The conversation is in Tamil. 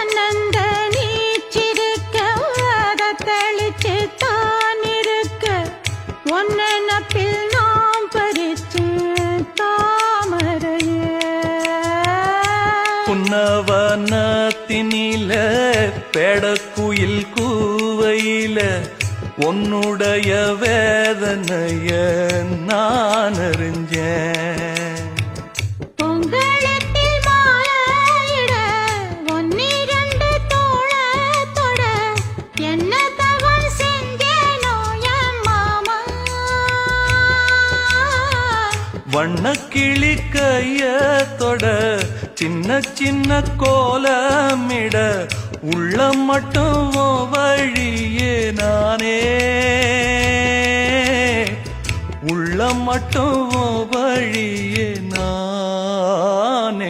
ஆனந்த நீச்சிருக்க அதை தெளிச்சு தான் இருக்க ஒன்னப்பில் நாம் பறிச்சு தாமரைய புன்னவனத்தினில பெடக்குயில் கூவையில உன்னுடைய வேதனைய நான் அறிஞ்சேன். பொங்கலத்தில் மாலையிட ஒன்னிரண்டு தோளத்தொட என்ன தவம் செஞ்சேனோ என் மாமா. வண்ணக்கிளி கையத்தொட சின்ன சின்ன கோலமிட உள்ளம் மட்டும் வழியே நானே உள்ளம் மட்டும் வழியே நான்